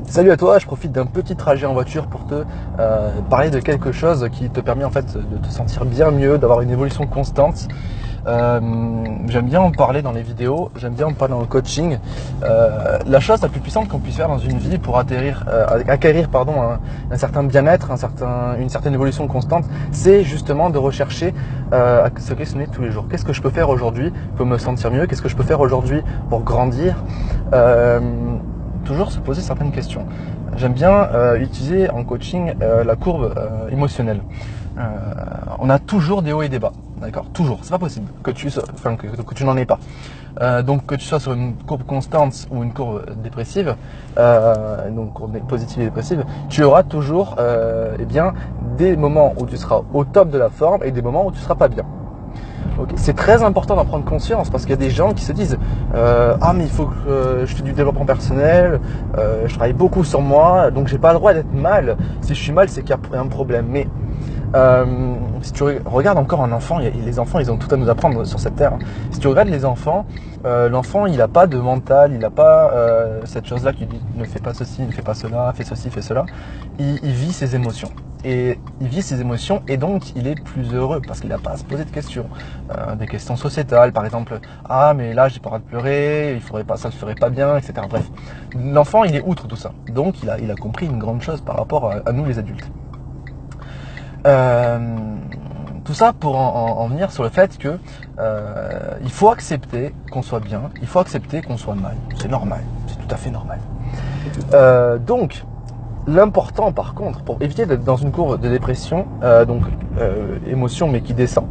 Salut à toi, je profite d'un petit trajet en voiture pour te parler de quelque chose qui te permet en fait de te sentir bien mieux, d'avoir une évolution constante. J'aime bien en parler dans les vidéos, j'aime bien en parler dans le coaching. La chose la plus puissante qu'on puisse faire dans une vie pour acquérir un certain bien-être, une certaine évolution constante, c'est justement de rechercher à se questionner tous les jours. Qu'est-ce que je peux faire aujourd'hui pour me sentir mieux? Qu'est-ce que je peux faire aujourd'hui pour grandir? Toujours se poser certaines questions. J'aime bien utiliser en coaching la courbe émotionnelle. On a toujours des hauts et des bas, d'accord? Toujours, c'est pas possible que tu n'en aies pas. Donc que tu sois sur une courbe constante ou une courbe dépressive, donc courbe positive et dépressive, tu auras toujours des moments où tu seras au top de la forme et des moments où tu seras pas bien. Okay. C'est très important d'en prendre conscience parce qu'il y a des gens qui se disent ah mais il faut que je fais du développement personnel, je travaille beaucoup sur moi, donc j'ai pas le droit d'être mal. Si je suis mal, c'est qu'il y a un problème. Mais si tu regardes encore un enfant, les enfants ils ont tout à nous apprendre sur cette terre. Si tu regardes les enfants, l'enfant il n'a pas de mental, il n'a pas cette chose là qui dit ne fais pas ceci, ne fais pas cela, fais ceci, fais cela. Il vit ses émotions. Et il vit ses émotions et donc il est plus heureux parce qu'il n'a pas à se poser de questions, des questions sociétales par exemple. Ah mais là j'ai pas le droit de pleurer, il faudrait pas, ça ne ferait pas bien, etc. Bref, l'enfant il est outre tout ça, donc il a compris une grande chose par rapport à nous les adultes. Tout ça pour en venir sur le fait que il faut accepter qu'on soit bien, il faut accepter qu'on soit mal, c'est normal, c'est tout à fait normal. Donc l'important par contre, pour éviter d'être dans une courbe de dépression, émotion mais qui descend,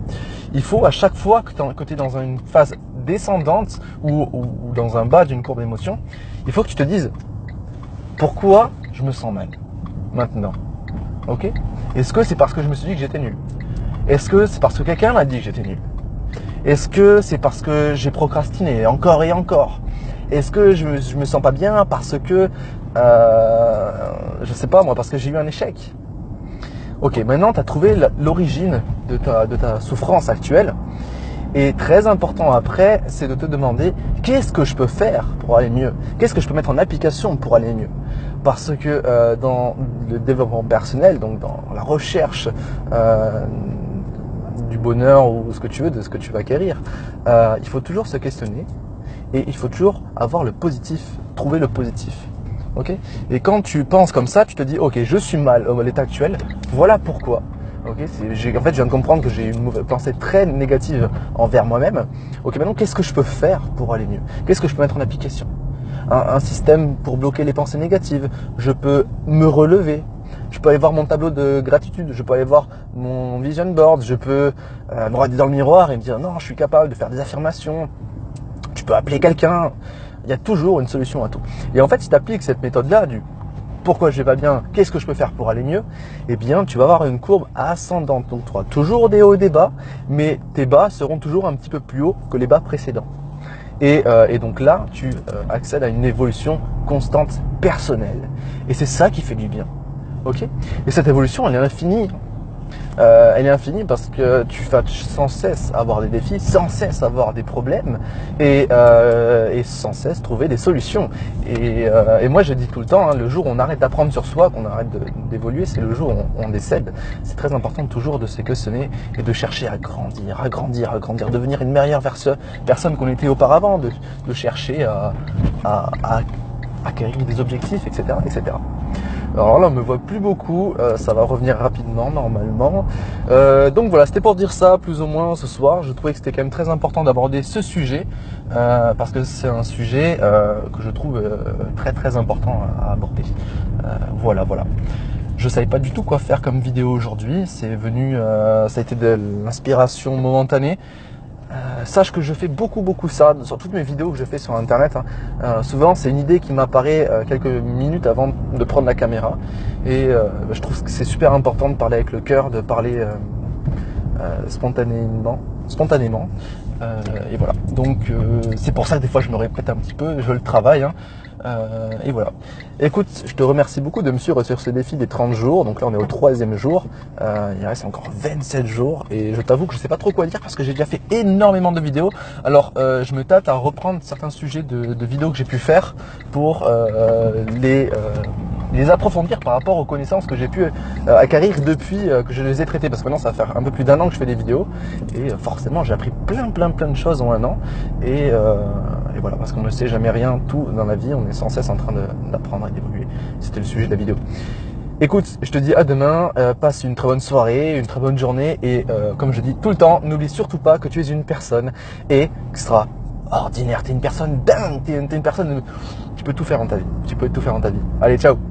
il faut à chaque fois que tu es dans une phase descendante ou dans un bas d'une courbe d'émotion, il faut que tu te dises pourquoi je me sens mal maintenant. Ok? Est-ce que c'est parce que je me suis dit que j'étais nul? Est-ce que c'est parce que quelqu'un m'a dit que j'étais nul? Est-ce que c'est parce que j'ai procrastiné encore et encore? Est-ce que je me sens pas bien parce que je sais pas moi, parce que j'ai eu un échec? Ok, maintenant tu as trouvé l'origine de ta souffrance actuelle. Et très important après, c'est de te demander qu'est-ce que je peux faire pour aller mieux? Qu'est-ce que je peux mettre en application pour aller mieux? Parce que dans le développement personnel, donc dans la recherche du bonheur ou ce que tu veux, de ce que tu vas acquérir, il faut toujours se questionner et il faut toujours avoir le positif, trouver le positif. Okay? Et quand tu penses comme ça, tu te dis ok, je suis mal à l'état actuel, voilà pourquoi. Okay, en fait, je viens de comprendre que j'ai une pensée très négative envers moi-même. Ok, maintenant, qu'est-ce que je peux faire pour aller mieux? Qu'est-ce que je peux mettre en application? Un système pour bloquer les pensées négatives. Je peux me relever. Je peux aller voir mon tableau de gratitude. Je peux aller voir mon vision board. Je peux me regarder dans le miroir et me dire non, je suis capable de faire des affirmations. Tu peux appeler quelqu'un. Il y a toujours une solution à tout. Et en fait, si tu appliques cette méthode-là du pourquoi je vais pas bien, qu'est-ce que je peux faire pour aller mieux, eh bien tu vas avoir une courbe ascendante. Donc tu auras toujours des hauts et des bas, mais tes bas seront toujours un petit peu plus hauts que les bas précédents. Et donc là, tu accèdes à une évolution constante personnelle. Et c'est ça qui fait du bien. Ok? Et cette évolution, elle est infinie. Elle est infinie parce que tu vas sans cesse avoir des défis, sans cesse avoir des problèmes et sans cesse trouver des solutions. Et moi je dis tout le temps, hein, le jour où on arrête d'apprendre sur soi, qu'on arrête d'évoluer, c'est le jour où on décède. C'est très important toujours de se questionner et de chercher à grandir, devenir une meilleure personne qu'on était auparavant, de chercher à acquérir des objectifs, etc., etc. Alors là on me voit plus beaucoup, ça va revenir rapidement normalement. Donc voilà, c'était pour dire ça plus ou moins ce soir. Je trouvais que c'était quand même très important d'aborder ce sujet parce que c'est un sujet que je trouve très très important à aborder. Voilà. Je savais pas du tout quoi faire comme vidéo aujourd'hui. C'est venu, ça a été de l'inspiration momentanée. Sache que je fais beaucoup ça sur toutes mes vidéos que je fais sur internet. Souvent c'est une idée qui m'apparaît quelques minutes avant de prendre la caméra et je trouve que c'est super important de parler avec le cœur, de parler spontanément. Et voilà. Donc c'est pour ça que des fois je me répète un petit peu, je le travaille. Et voilà. Écoute, je te remercie beaucoup de me suivre sur ce défi des 30 jours. Donc là, on est au 3e jour. Il reste encore 27 jours. Et je t'avoue que je sais pas trop quoi dire parce que j'ai déjà fait énormément de vidéos. Alors, je me tâte à reprendre certains sujets de vidéos que j'ai pu faire pour les les approfondir par rapport aux connaissances que j'ai pu acquérir depuis que je les ai traitées. Parce que maintenant, ça va faire un peu plus d'1 an que je fais des vidéos. Et forcément, j'ai appris plein de choses en 1 an. Et voilà, parce qu'on ne sait jamais rien, tout dans la vie. On est sans cesse en train d'apprendre et d'évoluer. C'était le sujet de la vidéo. Écoute, je te dis à demain, passe une très bonne soirée, une très bonne journée et comme je dis tout le temps, n'oublie surtout pas que tu es une personne extraordinaire, tu es une personne dingue, tu es une personne, tu peux tout faire dans ta vie, tu peux tout faire dans ta vie. Allez, ciao!